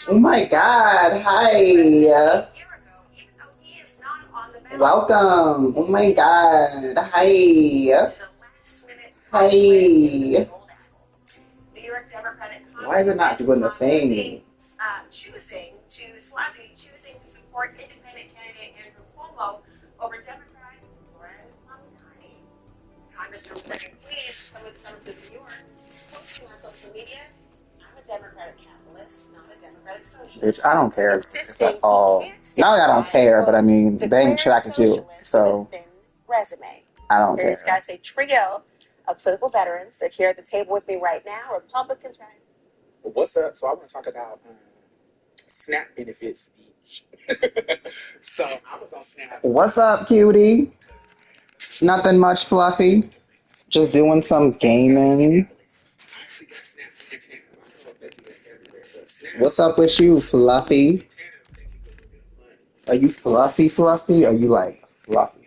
Oh my God. Hi. Welcome. Oh my God. Hi. Hi. Why is it not doing the thing? Bitch, I don't care at all. Not that I don't care, but I mean, there ain't shit I can do. So, I don't care. What's up? So I want to talk about SNAP benefits each. So I was on SNAP. What's up, cutie? Nothing much, Fluffy. Just doing some gaming. What's up with you, Fluffy? Are you fluffy, fluffy? Or are you like fluffy?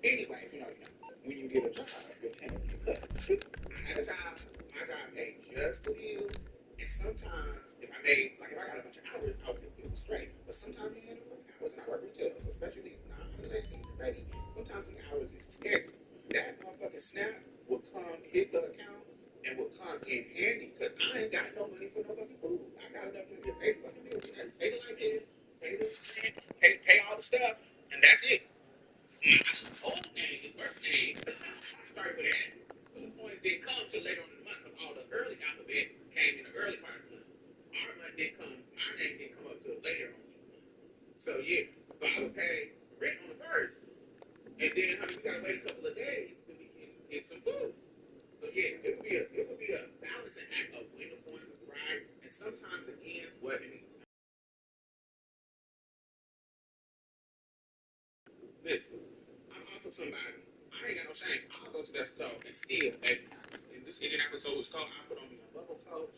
Anyway, when you get a job, you're technically cut. I had a job, my job paid just the bills, and sometimes if I got a bunch of hours, I would get bills straight. But sometimes you had no fucking hours, and I work retail, especially now holiday season, baby. Sometimes the hours is scary. That motherfucking snap will come hit the account and will come in handy because I ain't got no money for no fucking food. I got enough money to pay the fucking bills, pay the light bill, pay the rent, pay all the stuff, and that's it. Old name, birthday, I started with that. So the points didn't come till later on in the month because all the early alphabet came in the early part of the month. Our month didn't come, our name didn't come up till later on in the month. So yeah, so I would pay rent on the first. And then honey, we gotta wait a couple of days till we can get some food. So yeah, it would be a balancing act of when the point was right and sometimes the ends wasn't. Listen, I'm also somebody. I ain't got no shame. I'll go to that store and steal. And this Indianapolis old store, I put on me a bubble coat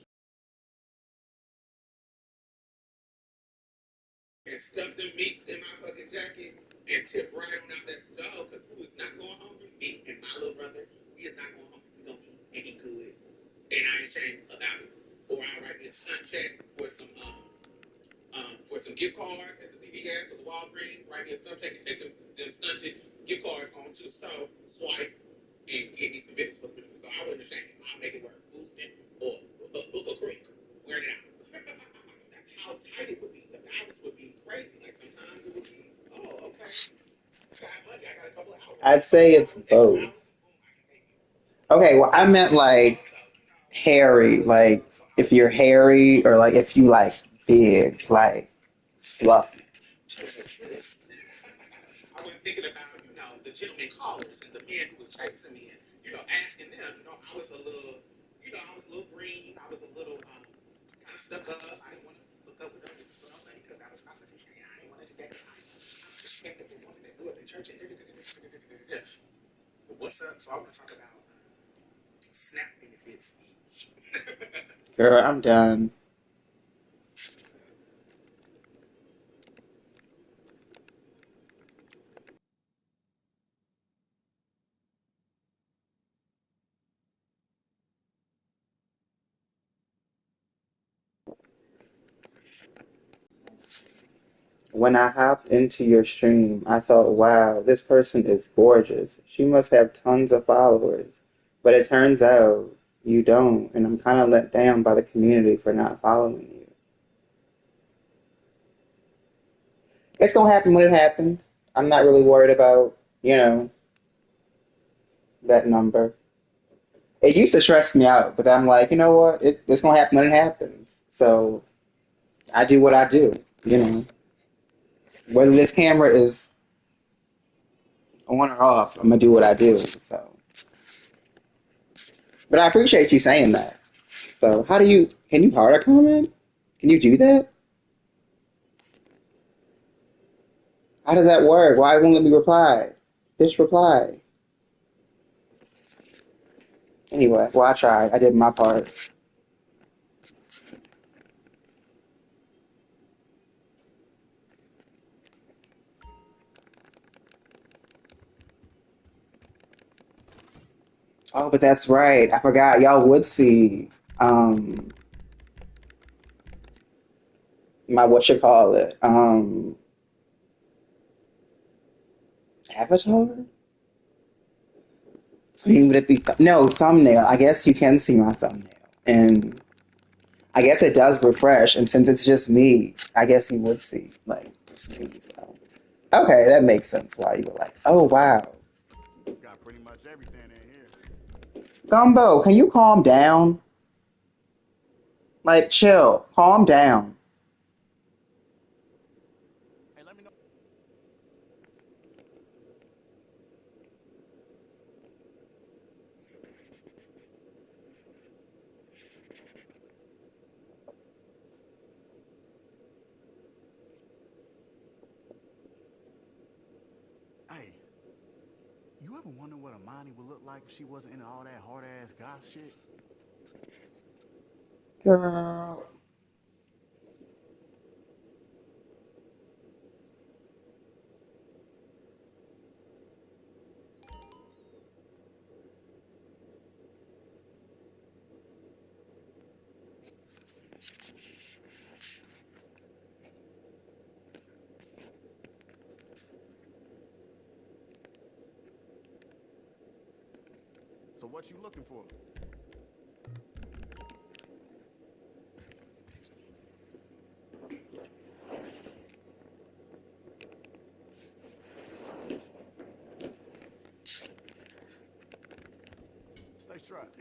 and stuff them meats in my fucking jacket and tip right on out that store because who is not going hungry? Me and my little brother. We is not going hungry. We gonna eat and eat good. And I ain't ashamed about it. Or I'll write me a stunt check for some gift cards at the CVS or the Walgreens. Write me a stunt check and take them stunted gift cards on to the store, swipe, and get me some business for the business. So I wasn't ashamed. I'll make it work. Boosting or hook a creek. Wear it out. That's how tight it would be. The balance would be crazy. Like sometimes it would be, oh, okay. I got money. I got a couple of hours. I'd say it's both. Okay, well, I meant like hairy, like if you're hairy or like if you like big, like fluffy. I was thinking about, the gentleman callers and the men who was chasing me and, asking them, I was a little green, I was a little kind of stuck up. I didn't want to look up with them and stuff like because that was prostitution. And I didn't want to do that because I respected the woman that grew up in church. But what's up? So I want to talk about SNAP benefits each. Girl, I'm done. When I hopped into your stream, I thought, wow, this person is gorgeous. She must have tons of followers. But it turns out you don't, and I'm kind of let down by the community for not following you. It's gonna happen when it happens. I'm not really worried about, that number. It used to stress me out, but I'm like, you know what? It's gonna happen when it happens. So I do what I do, you know. Whether this camera is on or off, I'm gonna do what I do. So, but I appreciate you saying that. So, can you heart a comment? Can you do that? How does that work? Why won't let me reply? Bitch, reply. Anyway, well, I tried. I did my part. Oh, but that's right. I forgot. Y'all would see um my what you call it avatar. I mean, would it be no thumbnail? I guess you can see my thumbnail, and I guess it does refresh. And since it's just me, I guess you would see like just me. So okay, that makes sense. Why you were like, oh wow, Got pretty much everything in here. Gumbo, can you calm down? Like, chill, calm down. Hey, let me know. Hey, you ever wonder what Amani would look like if she wasn't into all that hard ass goth shit? Girl. So what you looking for? Stay strapped.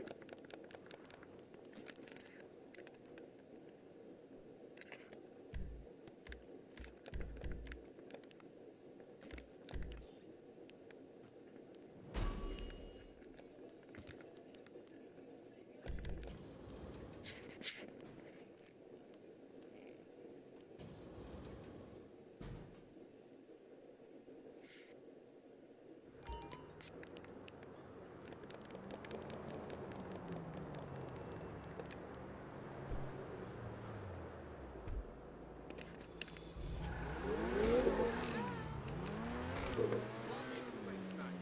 What make you crazy tonight?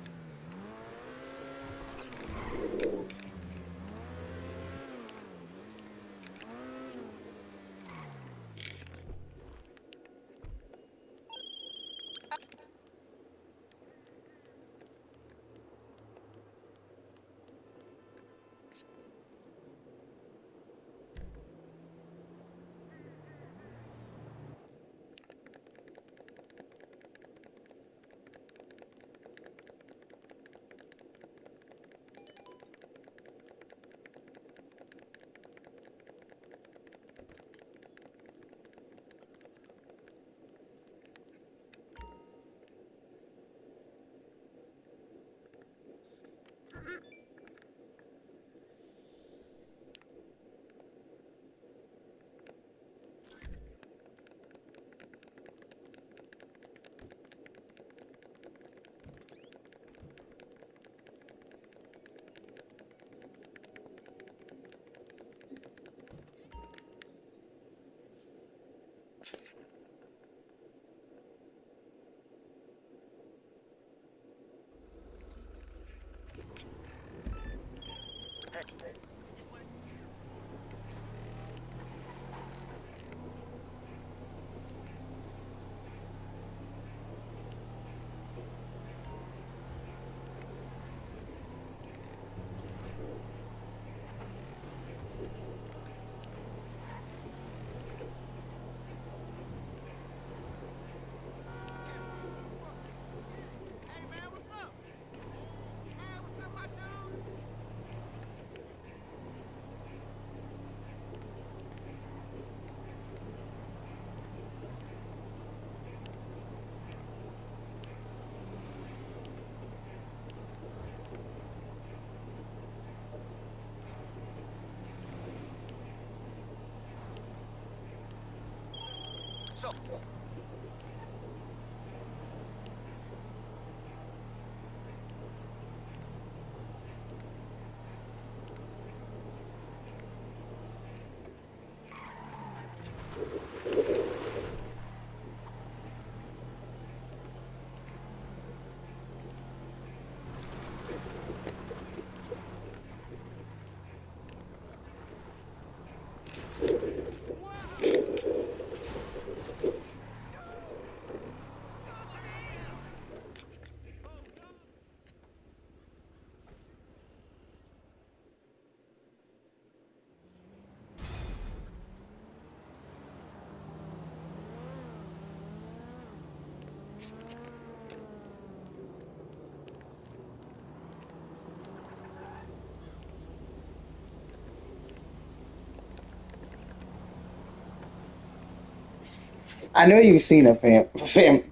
I know you've seen a fam.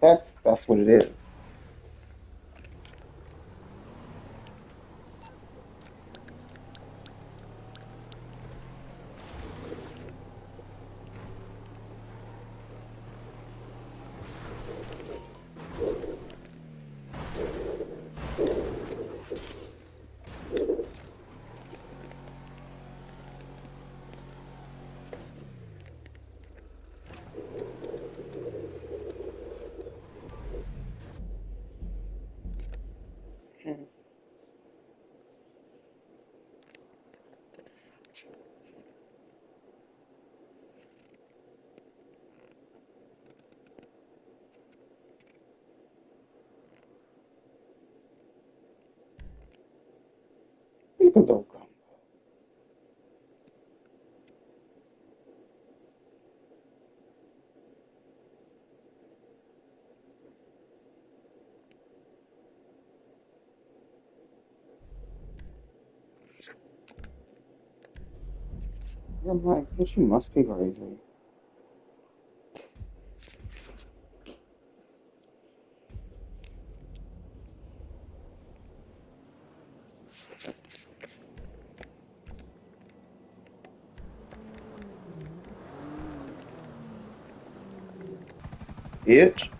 That's what it is. Look a little gum. I'm like, bitch, you must be crazy. Bitch.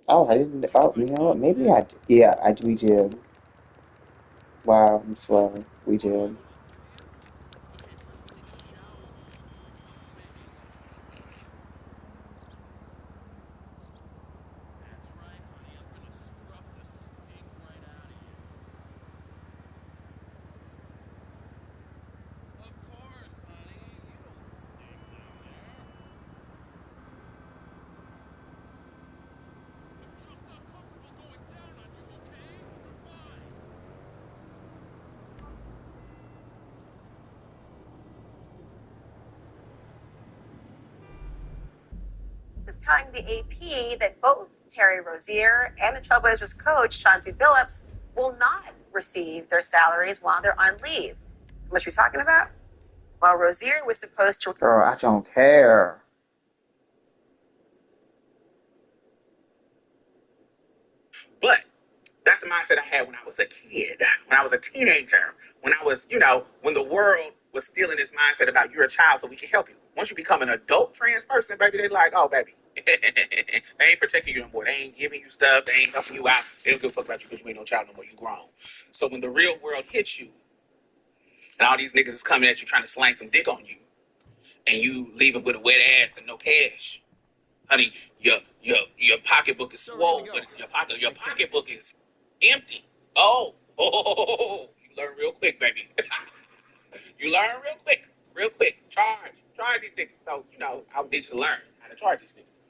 Oh, I didn't. Oh, you know what? Maybe I. Yeah, we did. Wow, I'm slow. We did. Was telling the AP that both Terry Rozier and the Trailblazers coach, Chauncey Billups, will not receive their salaries while they're on leave. How much are we talking about? While Rozier was supposed to. Girl, I don't care. But that's the mindset I had when I was a kid, when I was a teenager, when I was, when the world was still in this mindset about you're a child, so we can help you. Once you become an adult trans person, baby, they're like, oh, baby, They ain't protecting you no more. They ain't giving you stuff. They ain't helping you out. They don't give a fuck about you because you ain't no child no more. You grown. So when the real world hits you, and all these niggas is coming at you trying to slang some dick on you, and you leave it with a wet ass and no cash, honey, your pocketbook is swole, but your pocketbook is empty. Oh, you learn real quick, baby. You learn real quick. Charge these niggas. So I would need to learn how to charge these niggas.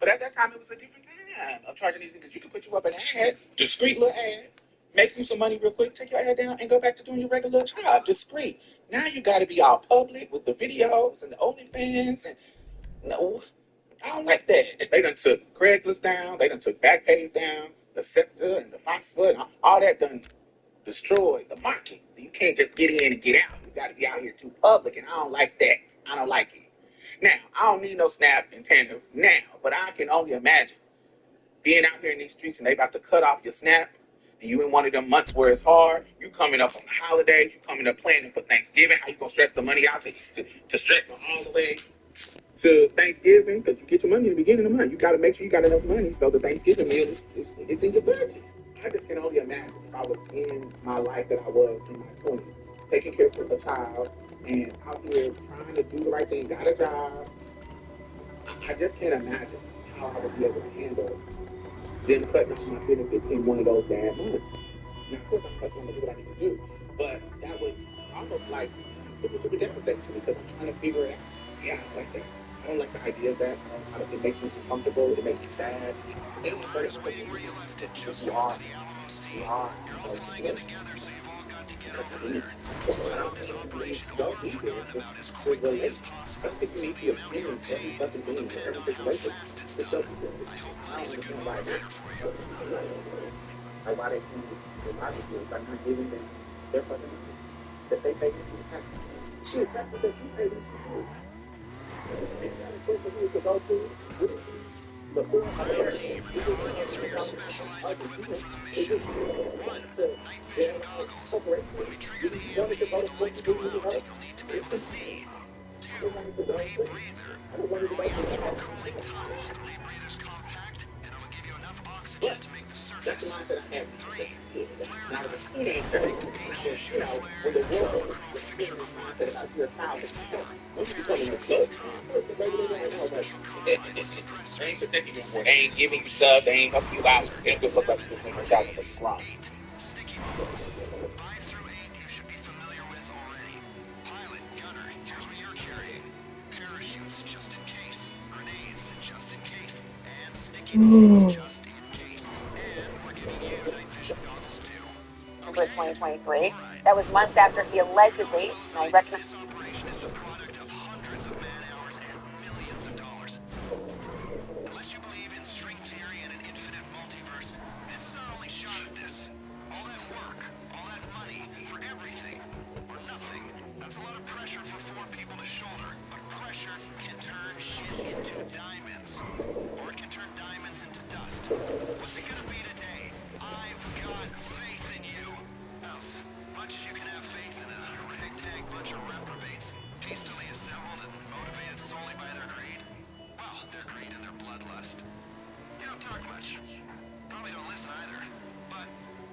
But at that time, it was a different time of charging these niggas. You can put you up an ad, discreet little ad, make you some money real quick, take your ad down, and go back to doing your regular job, discreet. Now you got to be all public with the videos and the OnlyFans, and no, I don't like that. They done took Craigslist down, they done took Backpage down, the Scepter and the Foxfoot, and all that done destroyed the market. So you can't just get in and get out. You got to be out here too public, and I don't like that. I don't like it. Now, I don't need no Snap and Tandem now, but I can only imagine being out here in these streets and they about to cut off your Snap, and you in one of them months where it's hard. You coming up on the holidays. You coming up planning for Thanksgiving. How you gonna stretch the money out to stretch from all the way to Thanksgiving? Because you get your money in the beginning of the month. You got to make sure you got enough money so the Thanksgiving meal is in your budget. I just can only imagine if I was in my life that I was in my 20s, taking care of a child and out here trying to do the right thing, got a job. I just can't imagine how I would be able to handle them cutting off my benefits in one of those bad months. Now, of course, I'm going to do what I need to do, but that would almost like it was super devastating to me because I'm trying to figure it out. Yeah, I like that. I don't like the idea of that. It makes me uncomfortable. It makes me sad. It was very because you are. You are in those situations. That's the thing. So I don't think you need to go either to relate. I don't think you need to experience every fucking thing or every situation to show people. I don't understand why it is. Like why they think the logic is by not giving them their fucking money that they pay into the taxes. Shit, taxes that you pay into too. They got a choice for you to go to the poor of America. We just want to take out Argentina. They just want to bail out corporations. We wanted to go to court to do the work. It's the same. I don't want it to go to. I don't want it to go to. But that's the mindset I have when I was a teenager. When I was, when the world was giving this mindset about you're a child, when you become an adult, they ain't protecting you anymore. They ain't giving you stuff. They ain't helping you out. They don't give a fuck about you because you're a child because you're grown. Sticky bombs. 5 through 8 you should be familiar with already. Pilot, gunner, here's what you're carrying. Parachutes just in case. Grenades just in case. And sticky bombs just in case. And we're giving you night vision goggles too. Over 2023. That was months after he allegedly, and I recognize this operation is the product of hundreds of man hours and millions of dollars. Unless you believe in string theory and an infinite multiverse, this is our only shot at this. All that work, all that money for everything or nothing. That's a lot of pressure for 4 people to shoulder. But pressure can turn shit into diamonds. Or it can turn diamonds into dust. What's it gonna be today? I've got faith in you. Else, much as you can have faith in a ragtag bunch of reprobates, hastily assembled and motivated solely by their greed. Well, their greed and their bloodlust. You don't talk much. Probably don't listen either. But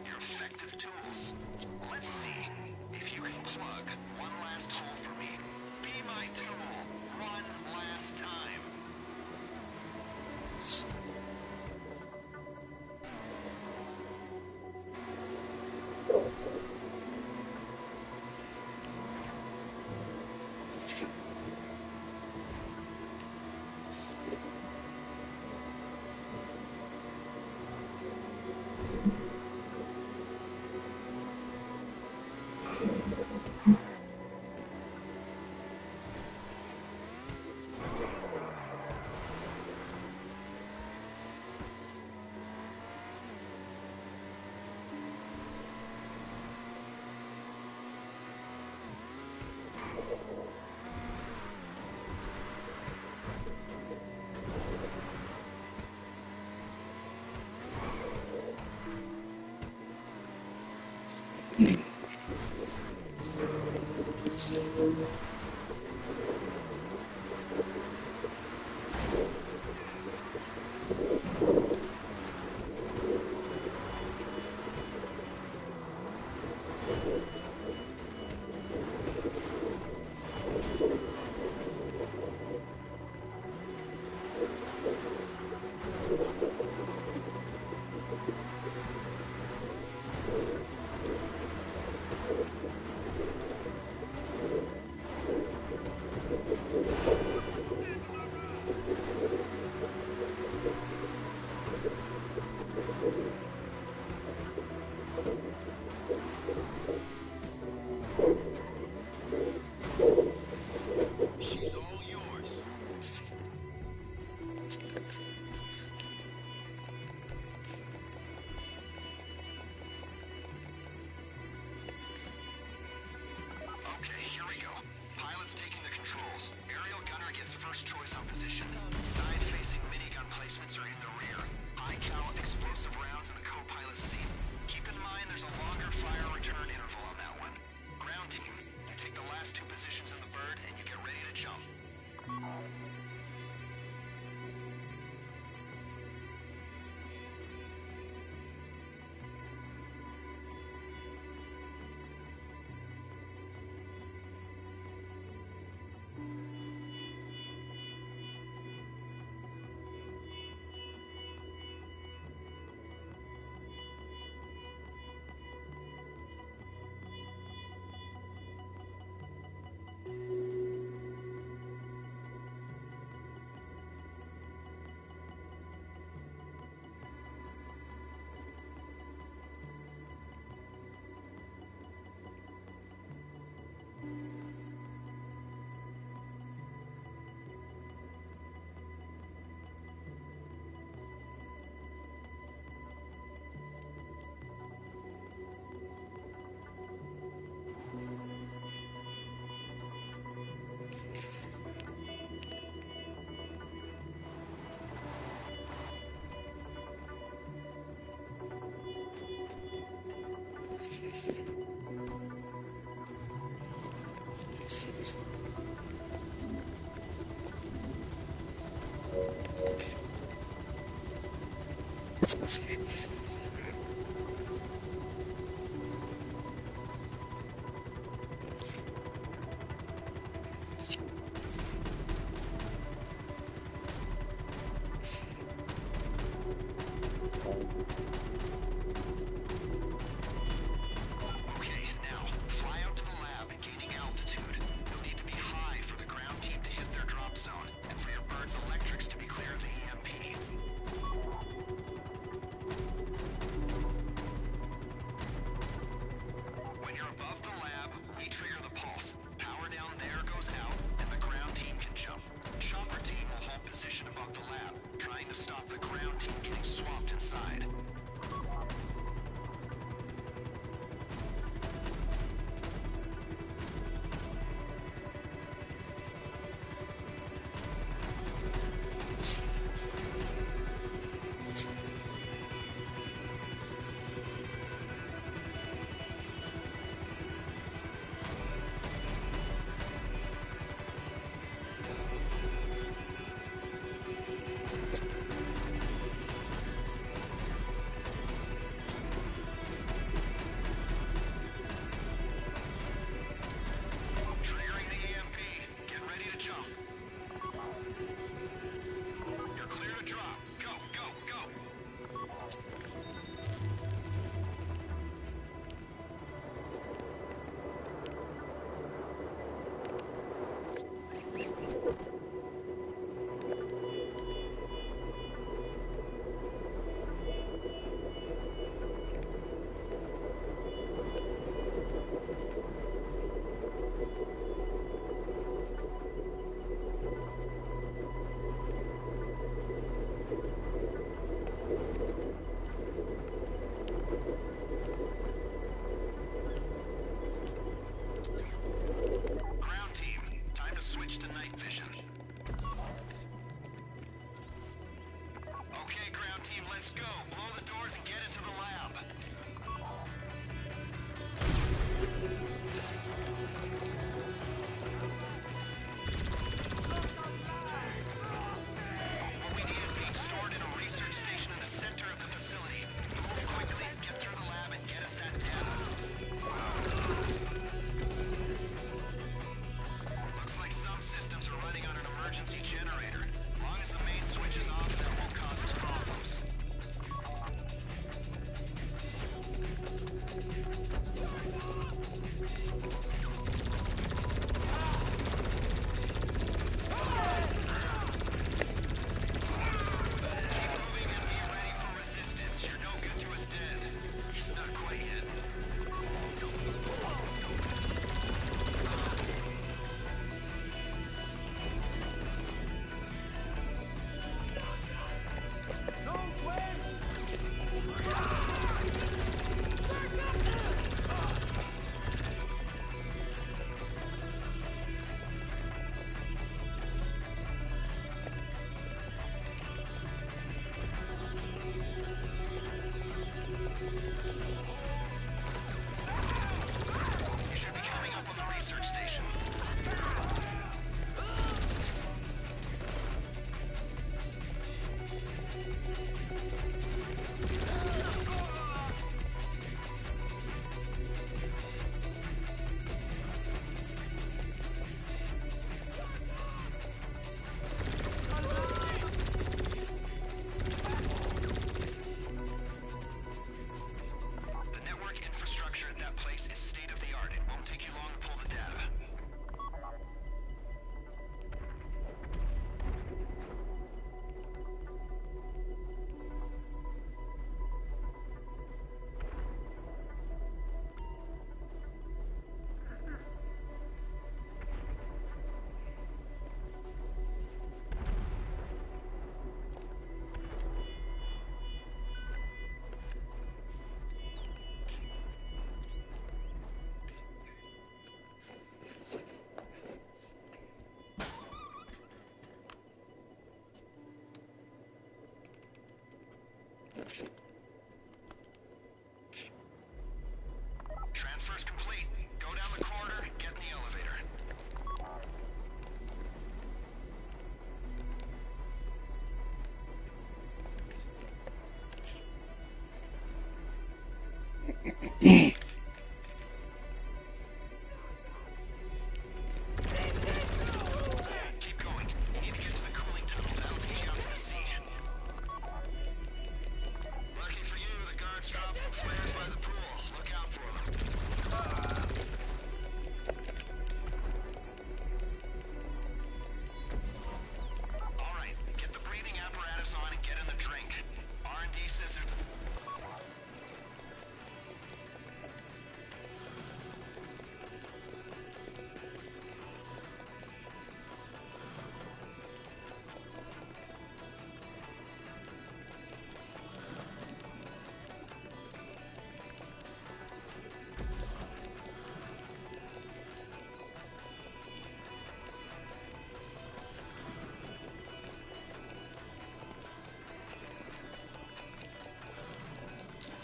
you're effective tools. Let's see if you can plug one last hole for me. Be my tool one last time.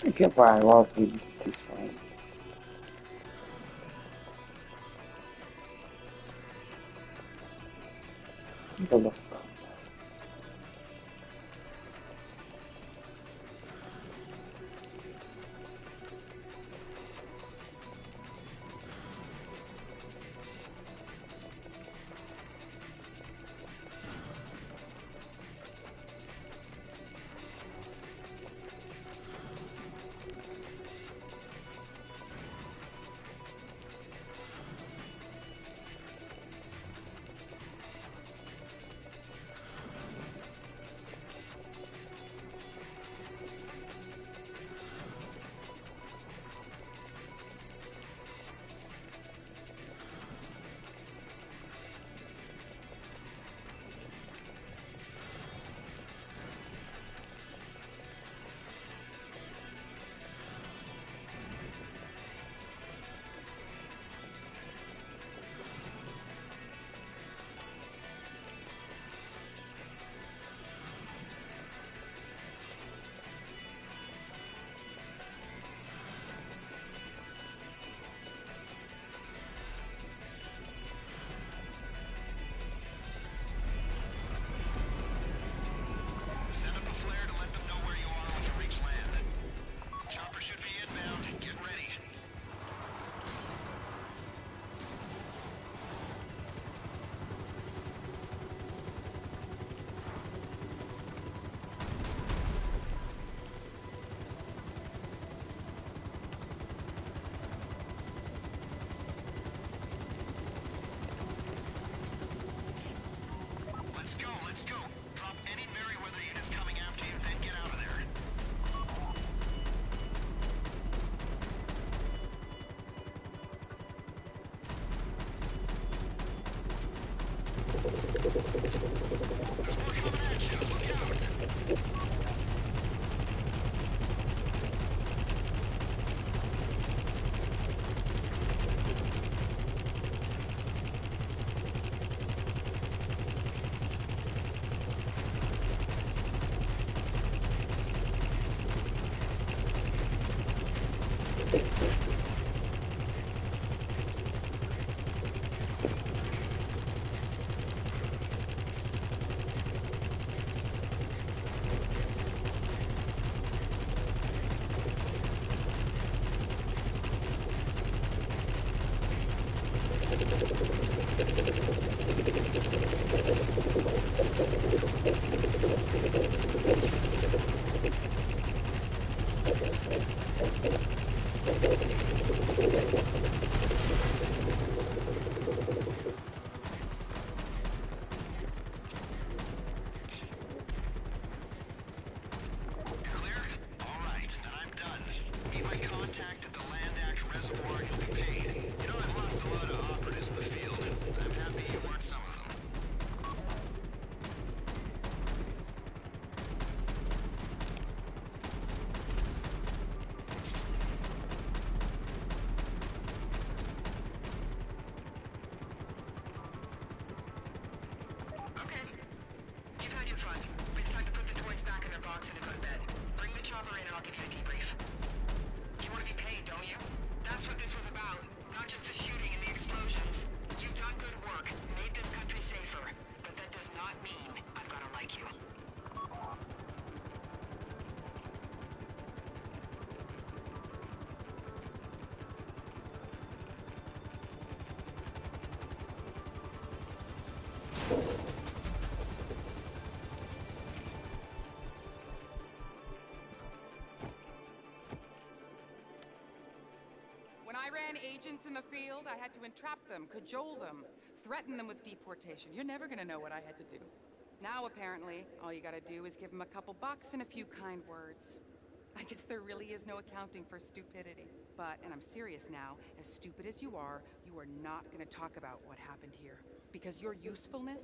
I get why I love you this way. But look, ran agents in the field. I had to entrap them, cajole them, threaten them with deportation. You're never gonna know what I had to do. Now, apparently, all you gotta do is give them a couple bucks and a few kind words. I guess there really is no accounting for stupidity. But, and I'm serious now, as stupid as you are not gonna talk about what happened here. Because your usefulness